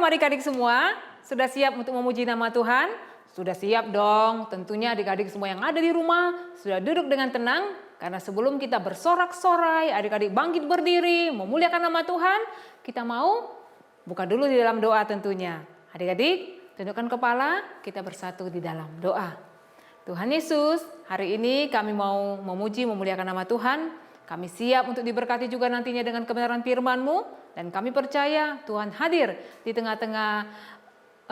Shalom adik-adik semua, sudah siap untuk memuji nama Tuhan? Sudah siap dong, tentunya adik-adik semua yang ada di rumah sudah duduk dengan tenang. Karena sebelum kita bersorak-sorai, adik-adik bangkit berdiri, memuliakan nama Tuhan, kita mau buka dulu di dalam doa tentunya. Adik-adik, tundukkan kepala, kita bersatu di dalam doa. Tuhan Yesus, hari ini kami mau memuji, memuliakan nama Tuhan. Kami siap untuk diberkati juga nantinya dengan kebenaran firman-Mu. Dan kami percaya Tuhan hadir di tengah-tengah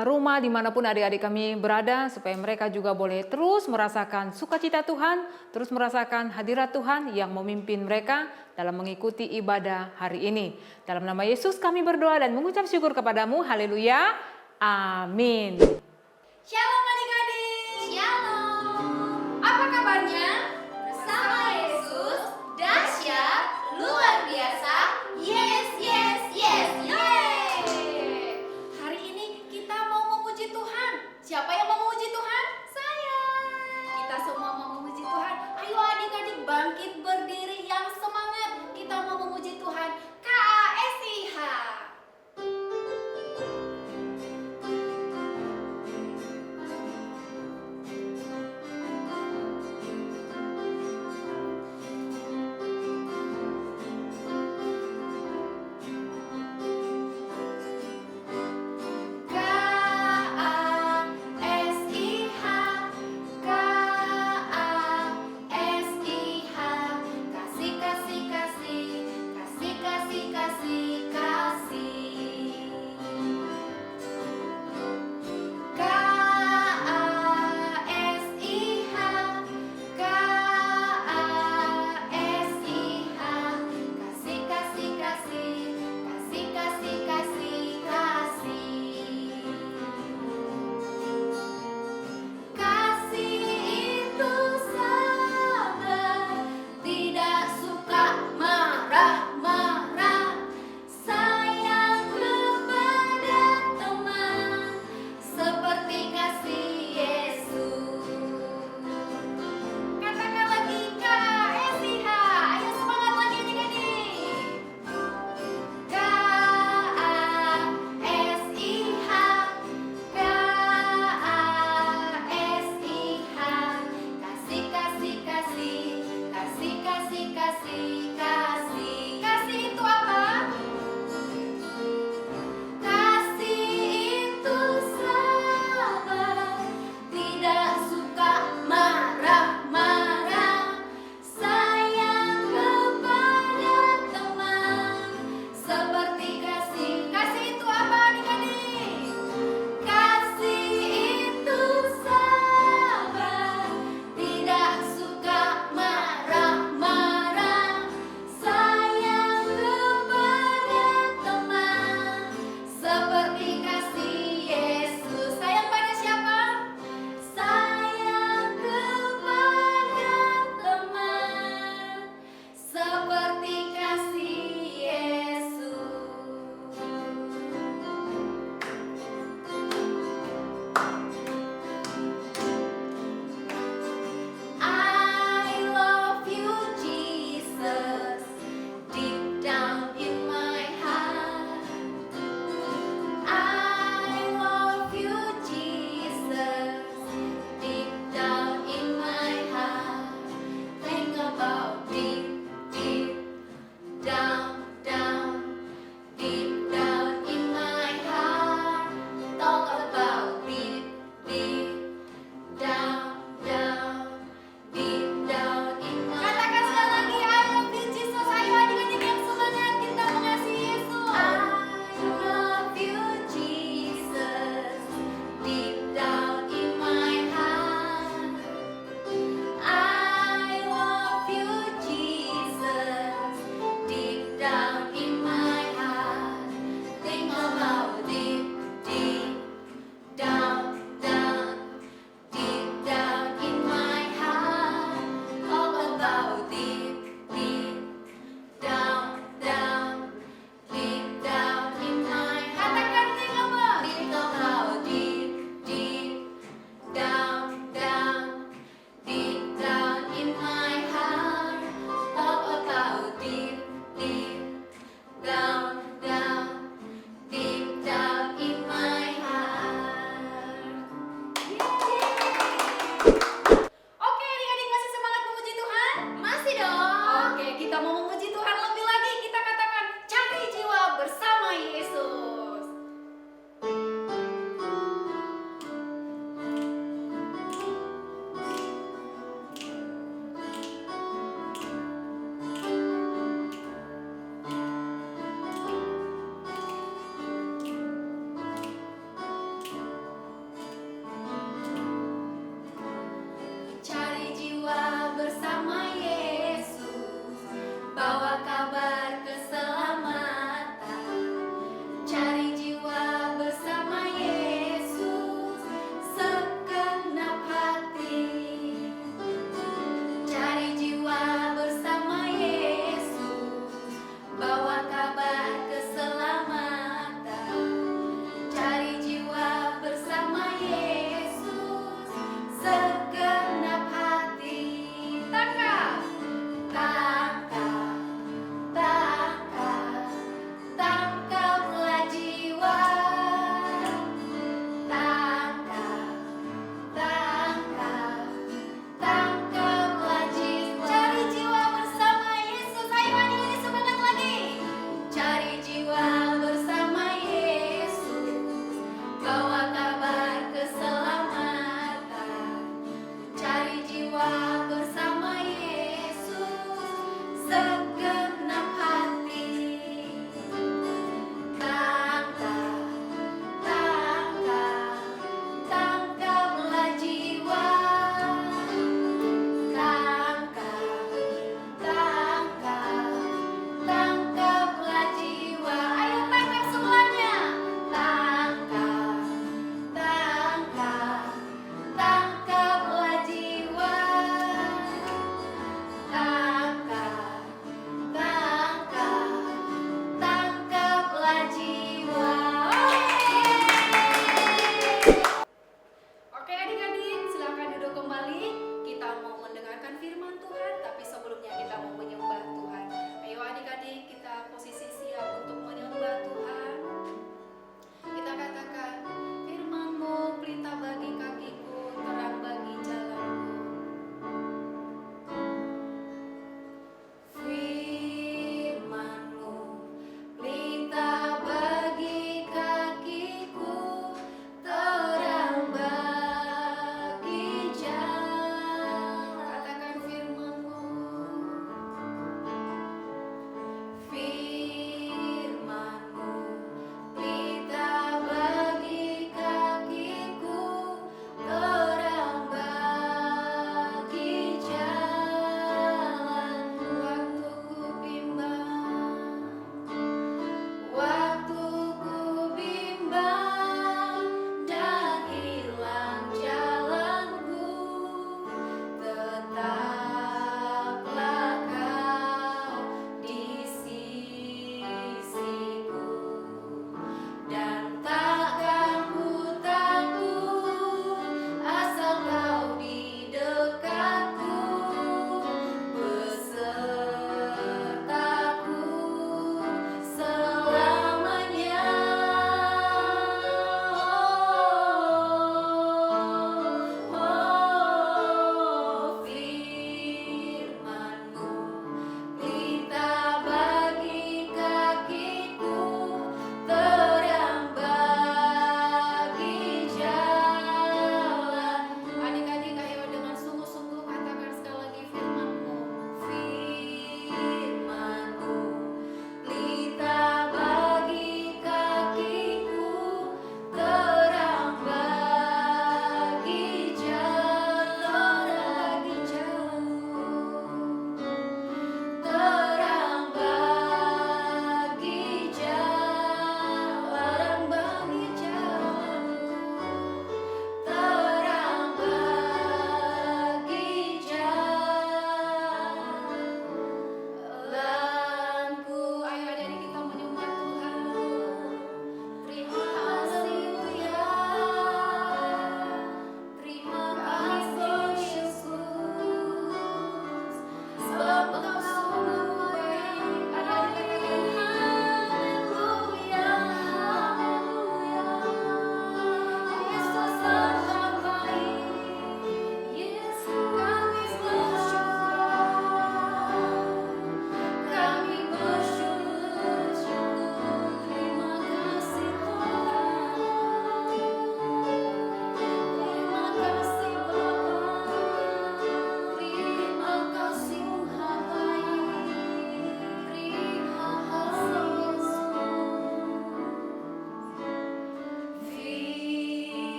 rumah dimanapun adik-adik kami berada. Supaya mereka juga boleh terus merasakan sukacita Tuhan. Terus merasakan hadirat Tuhan yang memimpin mereka dalam mengikuti ibadah hari ini. Dalam nama Yesus kami berdoa dan mengucap syukur kepadamu. Haleluya. Amin. Shalom adik-adik. Shalom. Apa kabarnya? Bersama Yesus, dahsyat, luar biasa. Yes, yes, yes, yeay. Hari ini kita mau memuji Tuhan. Siapa yang mau memuji Tuhan? Saya. Kita semua mau memuji Tuhan. Ayo adik-adik bangkit berdiri yang semangat. Kita mau memuji Tuhan. KASIH.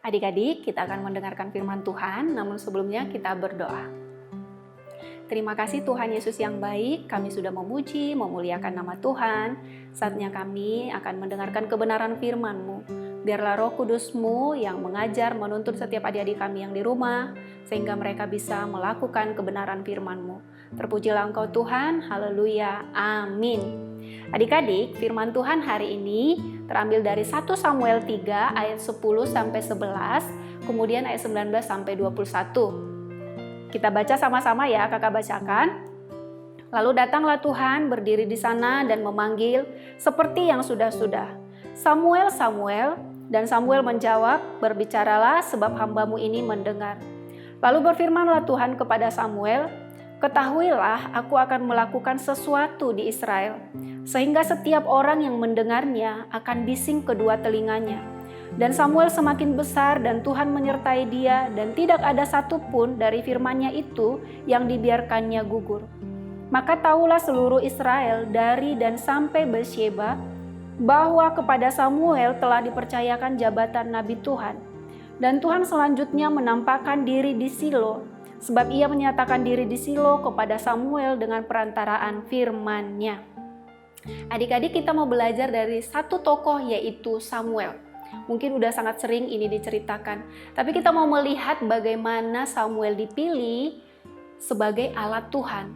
Adik-adik, kita akan mendengarkan firman Tuhan, namun sebelumnya kita berdoa. Terima kasih Tuhan Yesus yang baik, kami sudah memuji, memuliakan nama Tuhan. Saatnya kami akan mendengarkan kebenaran firman-Mu. Biarlah Roh Kudus-Mu yang mengajar, menuntun setiap adik-adik kami yang di rumah, sehingga mereka bisa melakukan kebenaran firman-Mu. Terpujilah Engkau Tuhan, haleluya, amin. Adik-adik, firman Tuhan hari ini terambil dari 1 Samuel 3 ayat 10 sampai 11, kemudian ayat 19 sampai 21. Kita baca sama-sama ya, kakak bacakan. Lalu datanglah Tuhan berdiri di sana dan memanggil seperti yang sudah-sudah. Samuel, Samuel, dan Samuel menjawab, berbicaralah sebab hambamu ini mendengar. Lalu berfirmanlah Tuhan kepada Samuel, ketahuilah aku akan melakukan sesuatu di Israel, sehingga setiap orang yang mendengarnya akan bising kedua telinganya. Dan Samuel semakin besar dan Tuhan menyertai dia dan tidak ada satupun dari firman-Nya itu yang dibiarkannya gugur. Maka tahulah seluruh Israel dari dan sampai Beersheba bahwa kepada Samuel telah dipercayakan jabatan Nabi Tuhan. Dan Tuhan selanjutnya menampakkan diri di Silo, sebab ia menyatakan diri di Silo kepada Samuel dengan perantaraan firman-Nya. Adik-adik, kita mau belajar dari satu tokoh yaitu Samuel. Mungkin udah sangat sering ini diceritakan, tapi kita mau melihat bagaimana Samuel dipilih sebagai alat Tuhan.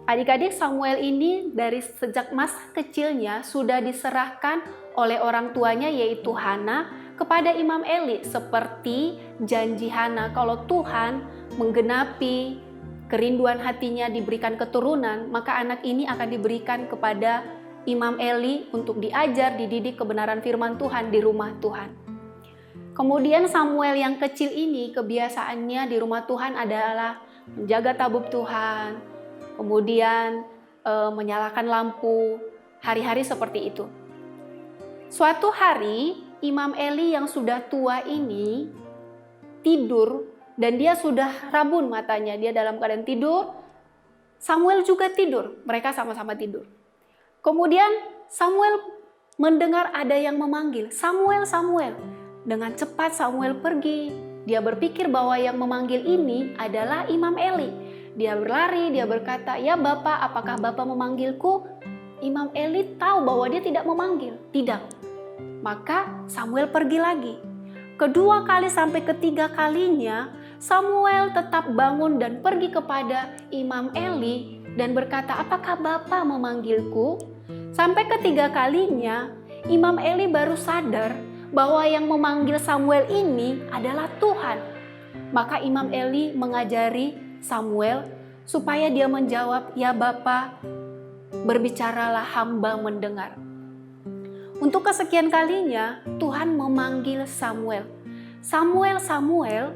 Adik-adik, Samuel ini dari sejak masa kecilnya sudah diserahkan oleh orang tuanya yaitu Hana kepada Imam Eli, seperti janji Hana kalau Tuhan menggenapi kerinduan hatinya diberikan keturunan, maka anak ini akan diberikan kepada Imam Eli untuk diajar, dididik kebenaran firman Tuhan di rumah Tuhan. Kemudian Samuel yang kecil ini kebiasaannya di rumah Tuhan adalah menjaga tabut Tuhan, kemudian menyalakan lampu, hari-hari seperti itu. Suatu hari Imam Eli yang sudah tua ini tidur dan dia sudah rabun matanya, dia dalam keadaan tidur. Samuel juga tidur, mereka sama-sama tidur. Kemudian Samuel mendengar ada yang memanggil, Samuel, Samuel. Dengan cepat Samuel pergi. Dia berpikir bahwa yang memanggil ini adalah Imam Eli. Dia berlari, dia berkata, ya Bapak, apakah Bapak memanggilku? Imam Eli tahu bahwa dia tidak memanggil. Tidak. Maka Samuel pergi lagi. Kedua kali sampai ketiga kalinya, Samuel tetap bangun dan pergi kepada Imam Eli dan berkata, apakah Bapak memanggilku? Sampai ketiga kalinya, Imam Eli baru sadar bahwa yang memanggil Samuel ini adalah Tuhan. Maka Imam Eli mengajari Samuel supaya dia menjawab, ya Bapak, berbicaralah hamba mendengar. Untuk kesekian kalinya, Tuhan memanggil Samuel. Samuel, Samuel.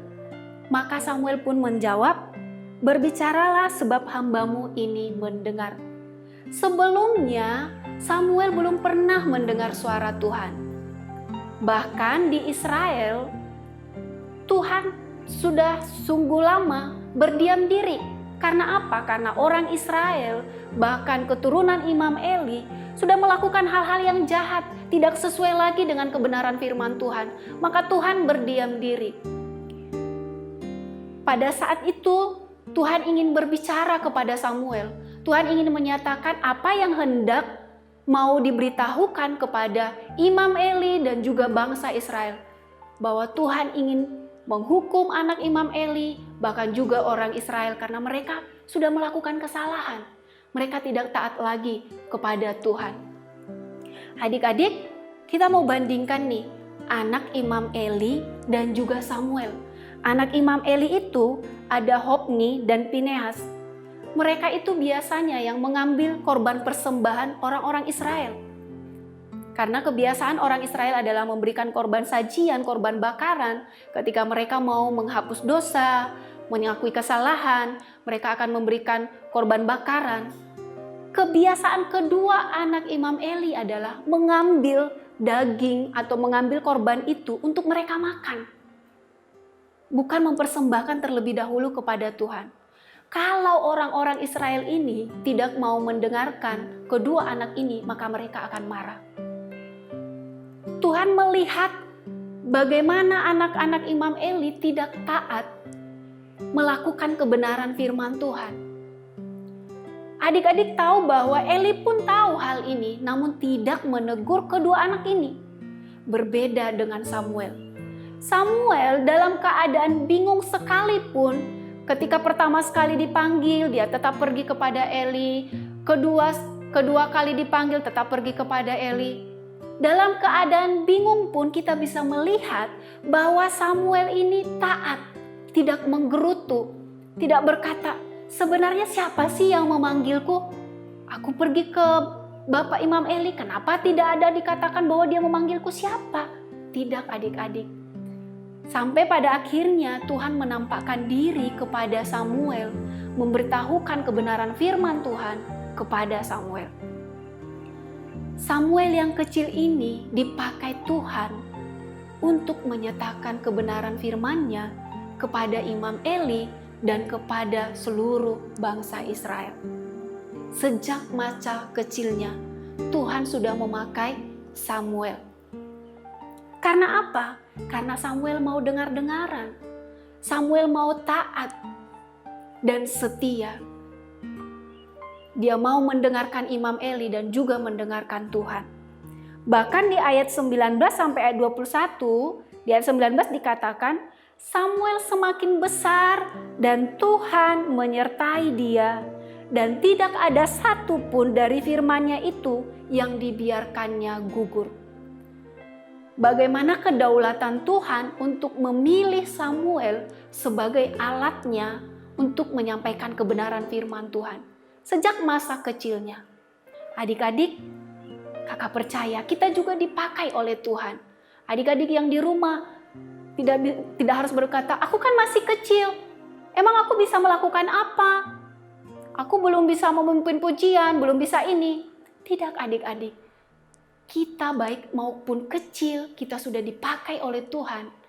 Maka Samuel pun menjawab, berbicaralah sebab hambamu ini mendengar. Sebelumnya, Samuel belum pernah mendengar suara Tuhan. Bahkan di Israel, Tuhan sudah sungguh lama berdiam diri. Karena apa? Karena orang Israel, bahkan keturunan Imam Eli, sudah melakukan hal-hal yang jahat, tidak sesuai lagi dengan kebenaran firman Tuhan. Maka Tuhan berdiam diri. Pada saat itu, Tuhan ingin berbicara kepada Samuel. Tuhan ingin menyatakan apa yang hendak mau diberitahukan kepada Imam Eli dan juga bangsa Israel. Bahwa Tuhan ingin menghukum anak Imam Eli, bahkan juga orang Israel karena mereka sudah melakukan kesalahan. Mereka tidak taat lagi kepada Tuhan. Adik-adik, kita mau bandingkan nih, anak Imam Eli dan juga Samuel. Anak Imam Eli itu ada Hofni dan Pinehas. Mereka itu biasanya yang mengambil korban persembahan orang-orang Israel. Karena kebiasaan orang Israel adalah memberikan korban sajian, korban bakaran. Ketika mereka mau menghapus dosa, mengakui kesalahan, mereka akan memberikan korban bakaran. Kebiasaan kedua anak Imam Eli adalah mengambil daging atau mengambil korban itu untuk mereka makan. Bukan mempersembahkan terlebih dahulu kepada Tuhan. Kalau orang-orang Israel ini tidak mau mendengarkan kedua anak ini, maka mereka akan marah. Tuhan melihat bagaimana anak-anak Imam Eli tidak taat melakukan kebenaran firman Tuhan. Adik-adik tahu bahwa Eli pun tahu hal ini, namun tidak menegur kedua anak ini. Berbeda dengan Samuel. Samuel dalam keadaan bingung sekalipun, ketika pertama sekali dipanggil, dia tetap pergi kepada Eli. Kedua kali dipanggil, tetap pergi kepada Eli. Dalam keadaan bingung pun kita bisa melihat bahwa Samuel ini taat. Tidak menggerutu, tidak berkata, sebenarnya siapa sih yang memanggilku? Aku pergi ke Bapak Imam Eli, kenapa tidak ada dikatakan bahwa dia memanggilku siapa? Tidak adik-adik. Sampai pada akhirnya Tuhan menampakkan diri kepada Samuel, memberitahukan kebenaran firman Tuhan kepada Samuel. Samuel yang kecil ini dipakai Tuhan untuk menyatakan kebenaran firman-Nya kepada Imam Eli dan kepada seluruh bangsa Israel. Sejak masa kecilnya, Tuhan sudah memakai Samuel. Karena apa? Karena Samuel mau dengar-dengaran. Samuel mau taat dan setia. Dia mau mendengarkan Imam Eli dan juga mendengarkan Tuhan. Bahkan di ayat 19 sampai ayat 21, di ayat 19 dikatakan, Samuel semakin besar dan Tuhan menyertai dia, dan tidak ada satu pun dari firman-Nya itu yang dibiarkannya gugur. Bagaimana kedaulatan Tuhan untuk memilih Samuel sebagai alatnya untuk menyampaikan kebenaran firman Tuhan sejak masa kecilnya. Adik-adik, kakak percaya kita juga dipakai oleh Tuhan. Adik-adik yang di rumah tidak harus berkata, aku kan masih kecil, emang aku bisa melakukan apa? Aku belum bisa memimpin pujian, belum bisa ini. Tidak adik-adik, kita baik maupun kecil, kita sudah dipakai oleh Tuhan.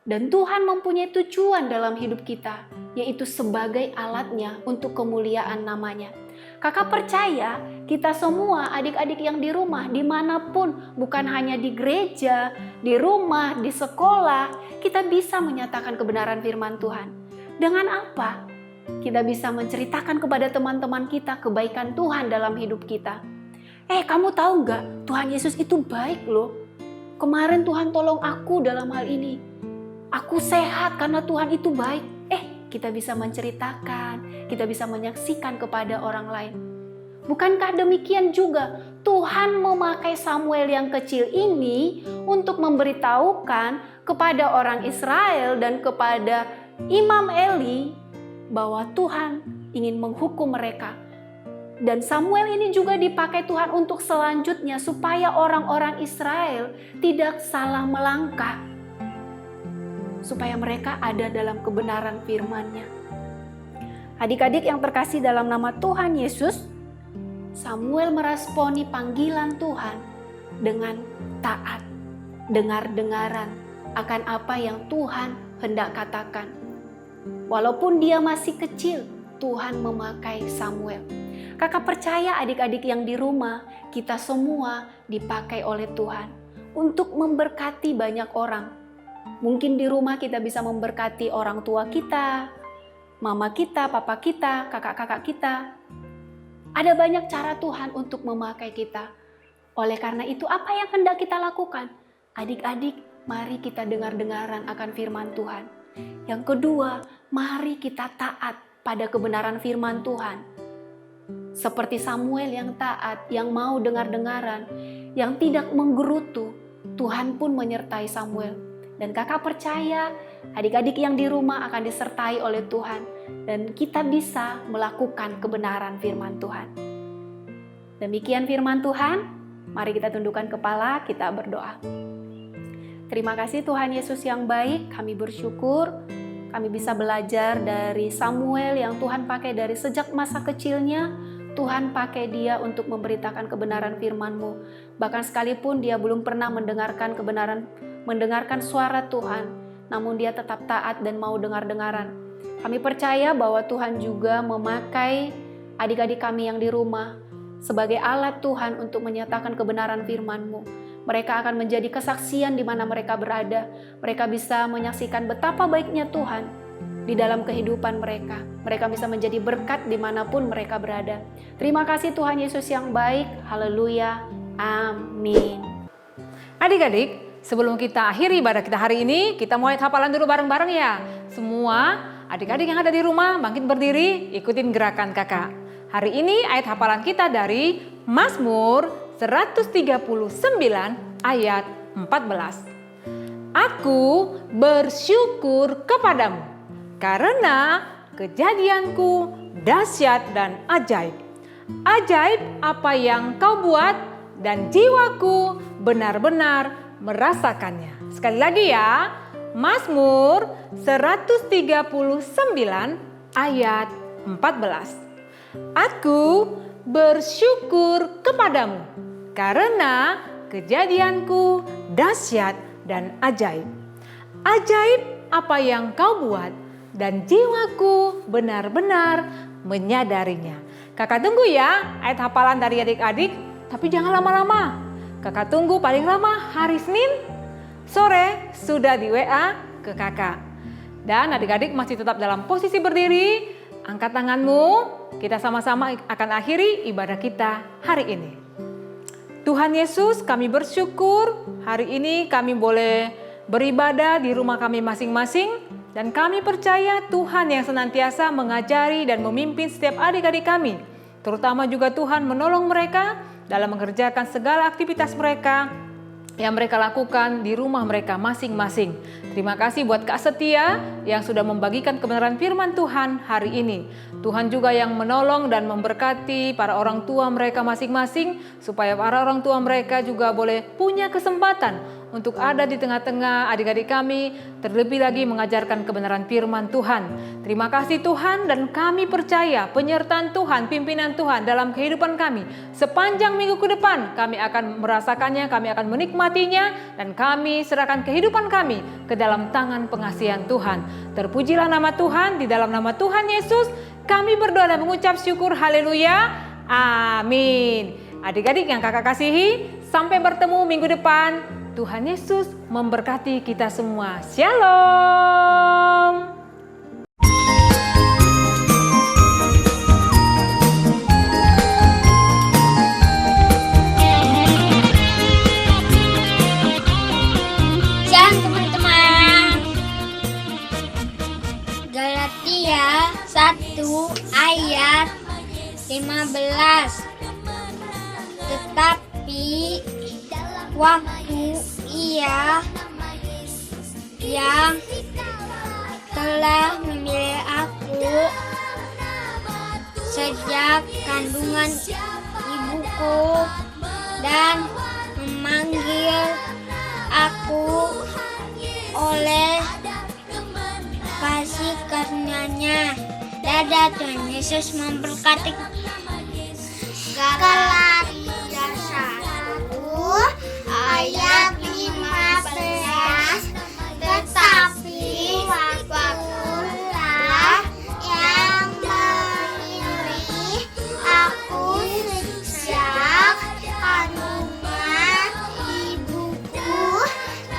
Dan Tuhan mempunyai tujuan dalam hidup kita, yaitu sebagai alatnya untuk kemuliaan namanya. Kakak percaya kita semua adik-adik yang di rumah, dimanapun, bukan hanya di gereja, di rumah, di sekolah, kita bisa menyatakan kebenaran firman Tuhan. Dengan apa? Kita bisa menceritakan kepada teman-teman kita kebaikan Tuhan dalam hidup kita. Kamu tahu nggak? Tuhan Yesus itu baik loh. Kemarin Tuhan tolong aku dalam hal ini. Aku sehat karena Tuhan itu baik. Kita bisa menceritakan, kita bisa menyaksikan kepada orang lain. Bukankah demikian juga Tuhan memakai Samuel yang kecil ini untuk memberitahukan kepada orang Israel dan kepada Imam Eli bahwa Tuhan ingin menghukum mereka. Dan Samuel ini juga dipakai Tuhan untuk selanjutnya supaya orang-orang Israel tidak salah melangkah. Supaya mereka ada dalam kebenaran firman-Nya. Adik-adik yang terkasih dalam nama Tuhan Yesus, Samuel meresponi panggilan Tuhan dengan taat, dengar-dengaran akan apa yang Tuhan hendak katakan. Walaupun dia masih kecil, Tuhan memakai Samuel. Kakak percaya adik-adik yang di rumah, kita semua dipakai oleh Tuhan untuk memberkati banyak orang. Mungkin di rumah kita bisa memberkati orang tua kita, mama kita, papa kita, kakak-kakak kita. Ada banyak cara Tuhan untuk memakai kita. Oleh karena itu, apa yang hendak kita lakukan? Adik-adik, mari kita dengar-dengaran akan firman Tuhan. Yang kedua, mari kita taat pada kebenaran firman Tuhan. Seperti Samuel yang taat, yang mau dengar-dengaran, yang tidak menggerutu, Tuhan pun menyertai Samuel. Dan kakak percaya adik-adik yang di rumah akan disertai oleh Tuhan. Dan kita bisa melakukan kebenaran firman Tuhan. Demikian firman Tuhan. Mari kita tundukkan kepala, kita berdoa. Terima kasih Tuhan Yesus yang baik. Kami bersyukur kami bisa belajar dari Samuel yang Tuhan pakai dari sejak masa kecilnya. Tuhan pakai dia untuk memberitakan kebenaran firman-Mu. Bahkan sekalipun dia belum pernah mendengarkan suara Tuhan, namun dia tetap taat dan mau dengar-dengaran. Kami percaya bahwa Tuhan juga memakai adik-adik kami yang di rumah sebagai alat Tuhan untuk menyatakan kebenaran firman-Mu. Mereka akan menjadi kesaksian di mana mereka berada. Mereka bisa menyaksikan betapa baiknya Tuhan di dalam kehidupan mereka. Mereka bisa menjadi berkat dimanapun mereka berada. Terima kasih Tuhan Yesus yang baik. Haleluya. Amin. Adik-adik, sebelum kita akhiri ibadah kita hari ini, kita mau ayat hafalan dulu bareng-bareng ya. Semua adik-adik yang ada di rumah bangkit berdiri, ikutin gerakan kakak. Hari ini ayat hafalan kita dari Mazmur 139 ayat 14. Aku bersyukur kepadamu karena kejadianku dahsyat dan ajaib. Ajaib apa yang kau buat dan jiwaku benar-benar merasakannya. Sekali lagi ya, Mazmur 139 ayat 14. Aku bersyukur kepadamu karena kejadianku dahsyat dan ajaib. Ajaib apa yang kau buat dan jiwaku benar-benar menyadarinya. Kakak tunggu ya ayat hafalan dari adik-adik, tapi jangan lama-lama. Kakak tunggu paling lama hari Senin sore sudah di WA ke kakak. Dan adik-adik masih tetap dalam posisi berdiri, angkat tanganmu, kita sama-sama akan akhiri ibadah kita hari ini. Tuhan Yesus, kami bersyukur hari ini kami boleh beribadah di rumah kami masing-masing. Dan kami percaya Tuhan yang senantiasa mengajari dan memimpin setiap adik-adik kami. Terutama juga Tuhan menolong mereka dalam mengerjakan segala aktivitas mereka yang mereka lakukan di rumah mereka masing-masing. Terima kasih buat Kak Setia yang sudah membagikan kebenaran firman Tuhan hari ini. Tuhan juga yang menolong dan memberkati para orang tua mereka masing-masing supaya para orang tua mereka juga boleh punya kesempatan untuk ada di tengah-tengah adik-adik kami, terlebih lagi mengajarkan kebenaran firman Tuhan. Terima kasih Tuhan, dan kami percaya penyertaan Tuhan, pimpinan Tuhan dalam kehidupan kami. Sepanjang minggu ke depan kami akan merasakannya, kami akan menikmatinya, dan kami serahkan kehidupan kami ke dalam tangan pengasihan Tuhan. Terpujilah nama Tuhan, di dalam nama Tuhan Yesus kami berdoa dan mengucap syukur. Haleluya, amin. Adik-adik yang kakak kasihi, sampai bertemu minggu depan. Tuhan Yesus memberkati kita semua. Shalom. Shalom teman-teman. Galatia 1 ayat 15. Tetapi waktu Ia yang telah memilih aku sejak kandungan ibuku dan memanggil aku oleh kasih karunia-Nya. Dadah, Tuhan Yesus memberkati. Galatia 1 ayat 15. Tetapi waktulah yang memilih aku sejak kandungan ibuku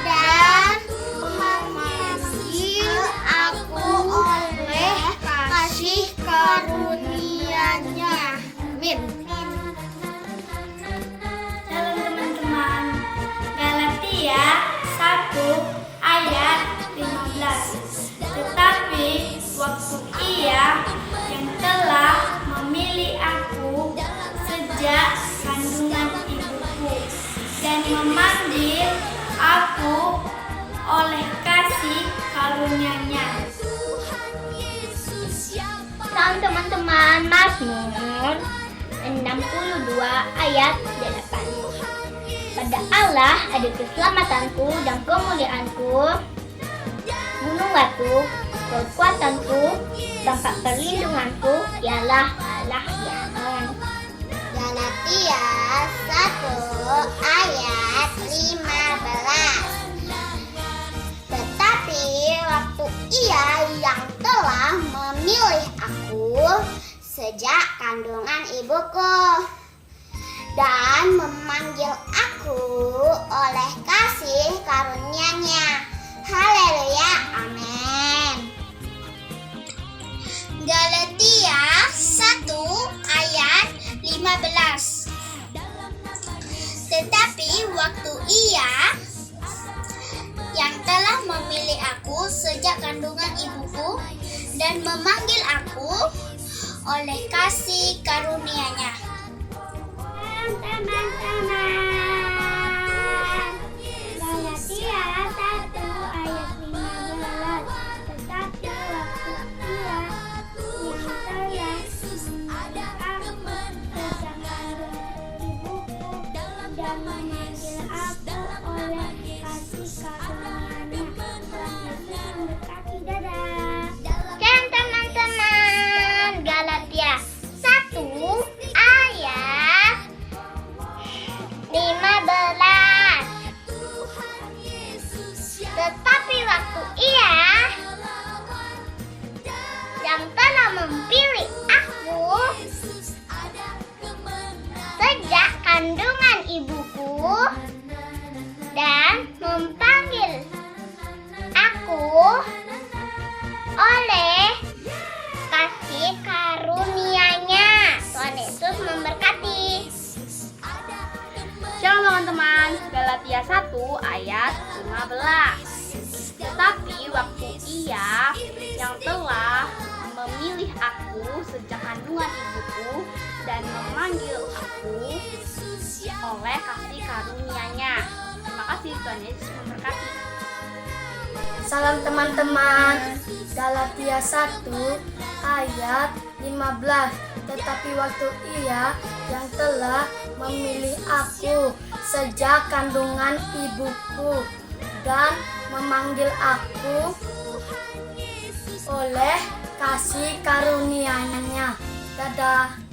dan memanggil aku oleh kasih karunia-Nya. Amin. Teman-teman, Galatia 1 ayat 15. Tetapi waktu Ia yang telah memilih aku sejak kandungan ibuku dan memanggil aku oleh kasih karunia-Nya. Salam teman-teman, Mazmur 62 ayat 8. Pada Allah ada keselamatanku dan kemuliaanku, gunung batu, kekuatanku, tempat perlindunganku, ialah Allah yang Galatia 1 ayat 15. Tetapi waktu Ia yang telah memilih aku sejak kandungan ibuku dan memanggil aku aku oleh kasih karunia-Nya. Haleluya, amin. Galatia 1 ayat 15. Tetapi waktu Ia yang telah memilih aku sejak kandungan ibuku dan memanggil aku oleh kasih karunia-Nya. Teman-teman, Galatia 1 ayat 15. Tetapi waktu Ia yang telah memilih aku sejak kandungan ibuku dan memanggil aku oleh kasih karunia-Nya. Tuhan Yesus memberkati. Dadah. Oke teman-teman, Galatia 1 ayat 15. Tetapi waktu Ia yang telah memilih aku sejak kandungan ibuku dan memanggil aku oleh kasih karunia-Nya. Tuhan Yesus memberkati. Shalom teman-teman, Galatia 1 ayat 15. Tetapi waktu Ia yang telah memilih aku sejak kandungan ibuku dan memanggil aku oleh kasih karunia-Nya. Terima kasih, Tuhan Yesus memberkati. Salam teman-teman, Galatia 1 ayat 15. Tetapi waktu Ia yang telah memilih aku sejak kandungan ibuku dan memanggil aku oleh kasih karunia-Nya. Dadah.